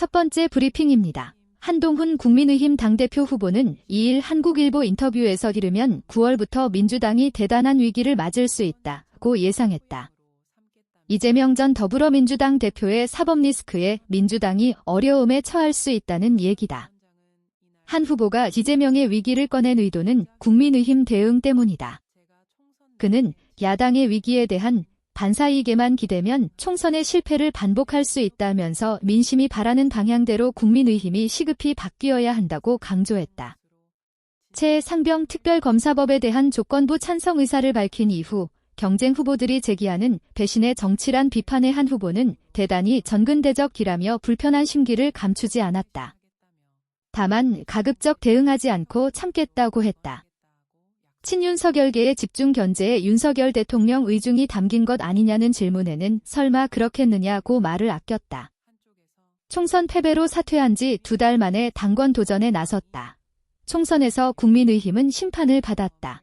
첫 번째 브리핑입니다. 한동훈 국민의힘 당대표 후보는 2일 한국일보 인터뷰에서 이르면 9월부터 민주당이 대단한 위기를 맞을 수 있다고 예상했다. 이재명 전 더불어민주당 대표의 사법 리스크에 민주당이 어려움에 처할 수 있다는 얘기다. 한 후보가 이재명의 위기를 꺼낸 의도는 국민의힘 대응 때문이다. 그는 야당의 위기에 대한 반사이익에만 기대면 총선의 실패를 반복할 수 있다면서 민심이 바라는 방향대로 국민의힘이 시급히 바뀌어야 한다고 강조했다. 최상병 특별검사법에 대한 조건부 찬성 의사를 밝힌 이후 경쟁 후보들이 제기하는 배신의 정치란 비판의 한 후보는 대단히 전근대적이라며 불편한 심기를 감추지 않았다. 다만 가급적 대응하지 않고 참겠다고 했다. 친윤석열계의 집중 견제에 윤석열 대통령 의중이 담긴 것 아니냐는 질문에는 설마 그렇겠느냐고 말을 아꼈다. 총선 패배로 사퇴한 지 2달 만에 당권 도전에 나섰다. 총선에서 국민의힘은 심판을 받았다.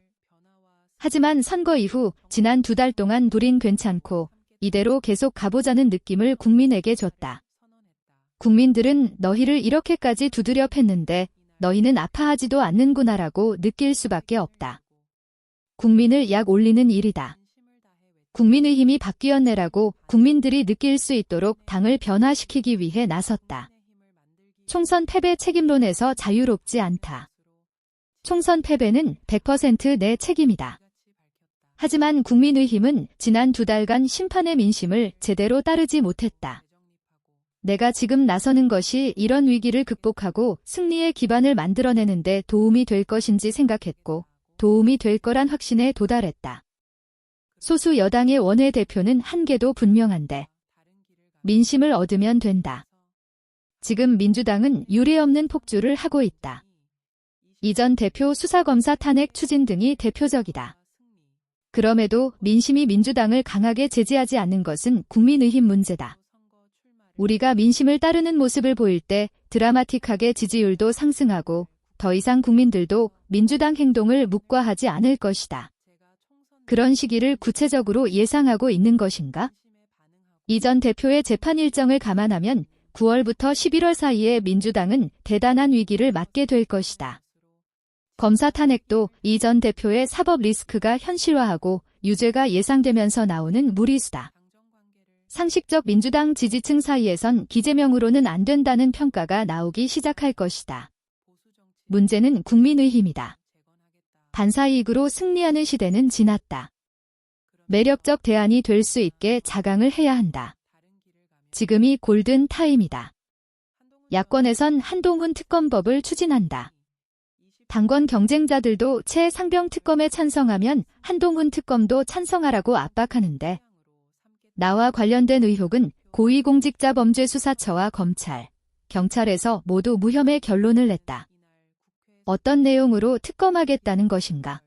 하지만 선거 이후 지난 2달 동안 우린 괜찮고 이대로 계속 가보자는 느낌을 국민에게 줬다. 국민들은 너희를 이렇게까지 두드려 팼는데 너희는 아파하지도 않는구나라고 느낄 수밖에 없다. 국민을 약 올리는 일이다. 국민의힘이 바뀌었네라고 국민들이 느낄 수 있도록 당을 변화시키기 위해 나섰다. 총선 패배 책임론에서 자유롭지 않다. 총선 패배는 100% 내 책임이다. 하지만 국민의힘은 지난 2달간 심판의 민심을 제대로 따르지 못했다. 내가 지금 나서는 것이 이런 위기를 극복하고 승리의 기반을 만들어내는데 도움이 될 것인지 생각했고 도움이 될 거란 확신에 도달했다. 소수 여당의 원내대표는 한계도 분명한데 민심을 얻으면 된다. 지금 민주당은 유례없는 폭주를 하고 있다. 이전 대표 수사검사 탄핵 추진 등이 대표적이다. 그럼에도 민심이 민주당을 강하게 제지하지 않는 것은 국민의힘 문제다. 우리가 민심을 따르는 모습을 보일 때 드라마틱하게 지지율도 상승하고 더 이상 국민들도 민주당 행동을 묵과하지 않을 것이다. 그런 시기를 구체적으로 예상하고 있는 것인가? 이전 대표의 재판 일정을 감안하면 9월부터 11월 사이에 민주당은 대단한 위기를 맞게 될 것이다. 검사 탄핵도 이전 대표의 사법 리스크가 현실화하고 유죄가 예상되면서 나오는 무리수다. 상식적 민주당 지지층 사이에선 이재명으로는 안 된다는 평가가 나오기 시작할 것이다. 문제는 국민의힘이다. 반사이익으로 승리하는 시대는 지났다. 매력적 대안이 될 수 있게 자강을 해야 한다. 지금이 골든 타임이다. 야권에선 한동훈 특검법을 추진한다. 당권 경쟁자들도 최상병 특검에 찬성하면 한동훈 특검도 찬성하라고 압박하는데 나와 관련된 의혹은 고위공직자범죄수사처와 검찰, 경찰에서 모두 무혐의 결론을 냈다. 어떤 내용으로 특검하겠다는 것인가?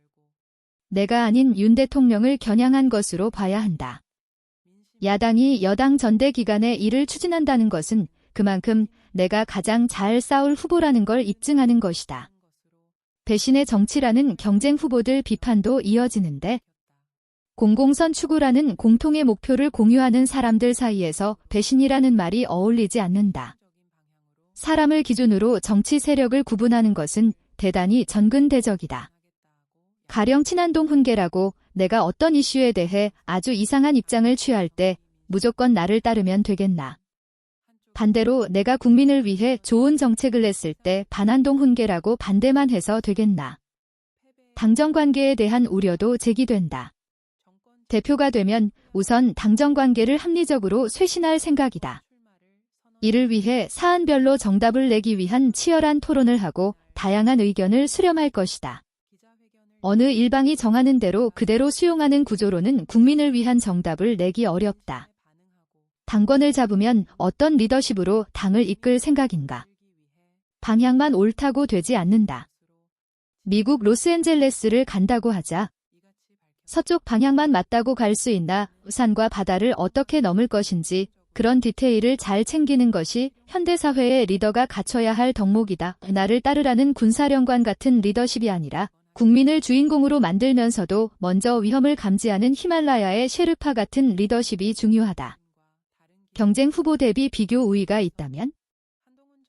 내가 아닌 윤 대통령을 겨냥한 것으로 봐야 한다. 야당이 여당 전대 기간에 이를 추진한다는 것은 그만큼 내가 가장 잘 싸울 후보라는 걸 입증하는 것이다. 배신의 정치라는 경쟁 후보들 비판도 이어지는데 공공선 추구라는 공통의 목표를 공유하는 사람들 사이에서 배신이라는 말이 어울리지 않는다. 사람을 기준으로 정치 세력을 구분하는 것은 대단히 전근대적이다. 가령 친한동 훈계라고 내가 어떤 이슈에 대해 아주 이상한 입장을 취할 때 무조건 나를 따르면 되겠나. 반대로 내가 국민을 위해 좋은 정책을 냈을 때 반한동 훈계라고 반대만 해서 되겠나. 당정관계에 대한 우려도 제기된다. 대표가 되면 우선 당정관계를 합리적으로 쇄신할 생각이다. 이를 위해 사안별로 정답을 내기 위한 치열한 토론을 하고 다양한 의견을 수렴할 것이다. 어느 일방이 정하는 대로 그대로 수용하는 구조로는 국민을 위한 정답을 내기 어렵다. 당권을 잡으면 어떤 리더십으로 당을 이끌 생각인가? 방향만 옳다고 되지 않는다. 미국 로스앤젤레스를 간다고 하자. 서쪽 방향만 맞다고 갈 수 있나? 산과 바다를 어떻게 넘을 것인지 그런 디테일을 잘 챙기는 것이 현대사회의 리더가 갖춰야 할 덕목이다. 나를 따르라는 군사령관 같은 리더십이 아니라 국민을 주인공으로 만들면서도 먼저 위험을 감지하는 히말라야의 셰르파 같은 리더십이 중요하다. 경쟁 후보 대비 비교 우위가 있다면?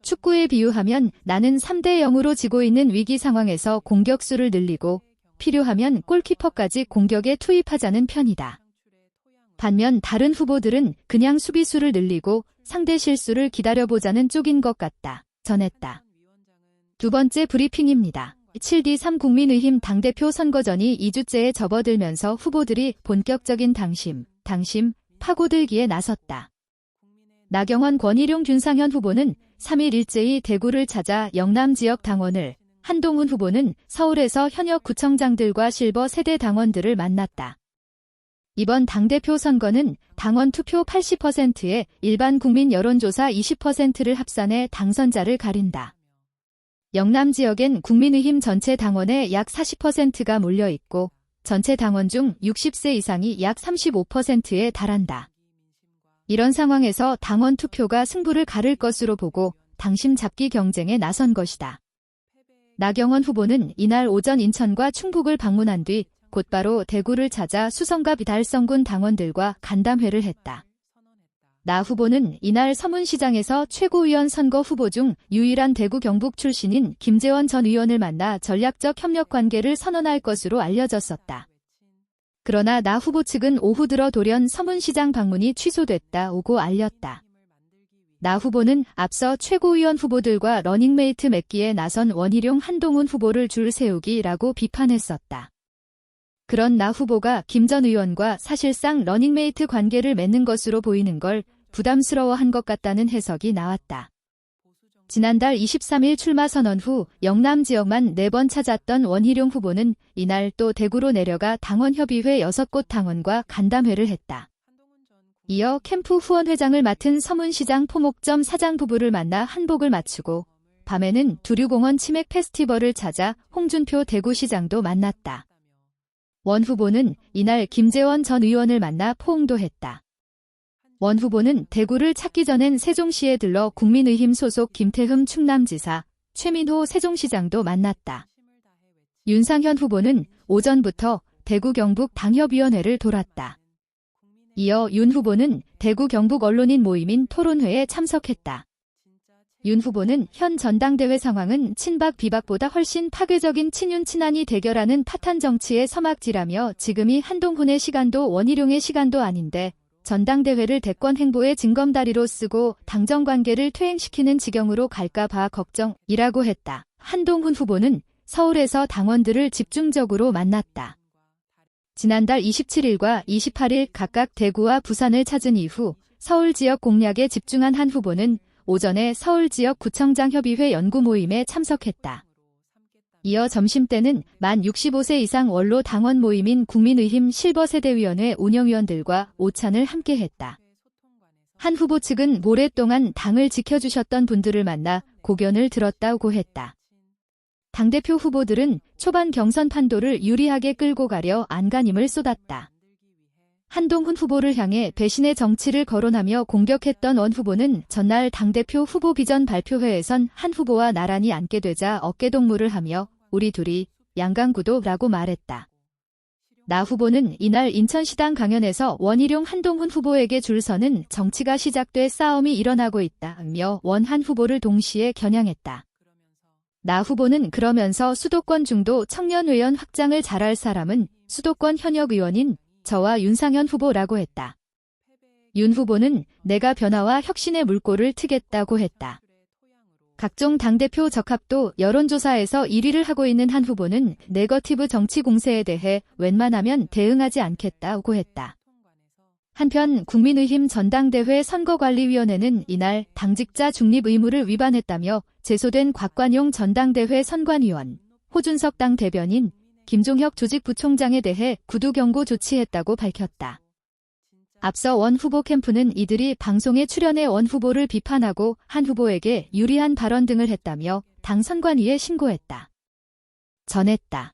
축구에 비유하면 나는 3대 0으로 지고 있는 위기 상황에서 공격수를 늘리고 필요하면 골키퍼까지 공격에 투입하자는 편이다. 반면 다른 후보들은 그냥 수비수를 늘리고 상대 실수를 기다려보자는 쪽인 것 같다. 전했다. 두 번째 브리핑입니다. 7.3 국민의힘 당대표 선거전이 2주째에 접어들면서 후보들이 본격적인 당심, 파고들기에 나섰다. 나경원, 권일용, 윤상현 후보는 3일 일제히 대구를 찾아 영남 지역 당원을, 한동훈 후보는 서울에서 현역 구청장들과 실버 세대 당원들을 만났다. 이번 당대표 선거는 당원 투표 80%에 일반 국민 여론조사 20%를 합산해 당선자를 가린다. 영남 지역엔 국민의힘 전체 당원의 약 40%가 몰려있고 전체 당원 중 60세 이상이 약 35%에 달한다. 이런 상황에서 당원 투표가 승부를 가를 것으로 보고 당심 잡기 경쟁에 나선 것이다. 나경원 후보는 이날 오전 인천과 충북을 방문한 뒤 곧바로 대구를 찾아 수성갑 달성군 당원들과 간담회를 했다. 나 후보는 이날 서문시장에서 최고위원 선거 후보 중 유일한 대구 경북 출신인 김재원 전 의원을 만나 전략적 협력 관계를 선언할 것으로 알려졌었다. 그러나 나 후보 측은 오후 들어 돌연 서문시장 방문이 취소됐다고 알렸다. 나 후보는 앞서 최고위원 후보들과 러닝메이트 맺기에 나선 원희룡, 한동훈 후보를 줄 세우기라고 비판했었다. 그런 나 후보가 김 전 의원과 사실상 러닝메이트 관계를 맺는 것으로 보이는 걸 부담스러워한 것 같다는 해석이 나왔다. 지난달 23일 출마 선언 후 영남 지역만 4번 찾았던 원희룡 후보는 이날 또 대구로 내려가 당원협의회 6곳 당원과 간담회를 했다. 이어 캠프 후원회장을 맡은 서문시장 포목점 사장 부부를 만나 한복을 맞추고 밤에는 두류공원 치맥 페스티벌을 찾아 홍준표 대구시장도 만났다. 원 후보는 이날 김재원 전 의원을 만나 포옹도 했다. 원 후보는 대구를 찾기 전엔 세종시에 들러 국민의힘 소속 김태흠 충남지사, 최민호 세종시장도 만났다. 윤상현 후보는 오전부터 대구 경북 당협위원회를 돌았다. 이어 윤 후보는 대구 경북 언론인 모임인 토론회에 참석했다. 윤 후보는 현 전당대회 상황은 친박 비박보다 훨씬 파괴적인 친윤 친한이 대결하는 파탄 정치의 서막지라며 지금이 한동훈의 시간도 원희룡의 시간도 아닌데 전당대회를 대권 행보의 징검다리로 쓰고 당정관계를 퇴행시키는 지경으로 갈까 봐 걱정이라고 했다. 한동훈 후보는 서울에서 당원들을 집중적으로 만났다. 지난달 27일과 28일 각각 대구와 부산을 찾은 이후 서울 지역 공략에 집중한 한 후보는 오전에 서울 지역 구청장 협의회 연구 모임에 참석했다. 이어 점심때는 만 65세 이상 원로 당원 모임인 국민의힘 실버세대위원회 운영위원들과 오찬을 함께했다. 한 후보 측은 오랫동안 당을 지켜주셨던 분들을 만나 고견을 들었다고 했다. 당대표 후보들은 초반 경선 판도를 유리하게 끌고 가려 안간힘을 쏟았다. 한동훈 후보를 향해 배신의 정치를 거론하며 공격했던 원 후보는 전날 당대표 후보 비전 발표회에선 한 후보와 나란히 앉게 되자 어깨동무를 하며 우리 둘이 양강구도라고 말했다. 나 후보는 이날 인천시당 강연에서 원희룡 한동훈 후보에게 줄 서는 정치가 시작돼 싸움이 일어나고 있다며 원 한 후보를 동시에 겨냥했다. 나 후보는 그러면서 수도권 중도 청년 의원 확장을 잘할 사람은 수도권 현역 의원인 저와 윤상현 후보라고 했다. 윤 후보는 내가 변화와 혁신의 물꼬를 트겠다고 했다. 각종 당대표 적합도 여론조사에서 1위를 하고 있는 한 후보는 네거티브 정치 공세에 대해 웬만하면 대응하지 않겠다고 했다. 한편 국민의힘 전당대회 선거관리위원회는 이날 당직자 중립 의무를 위반했다며 제소된 곽관용 전당대회 선관위원, 호준석 당 대변인, 김종혁 조직부총장에 대해 구두 경고 조치했다고 밝혔다. 앞서 원 후보 캠프는 이들이 방송에 출연해 원 후보를 비판하고 한 후보에게 유리한 발언 등을 했다며 당 선관위에 신고했다. 전했다.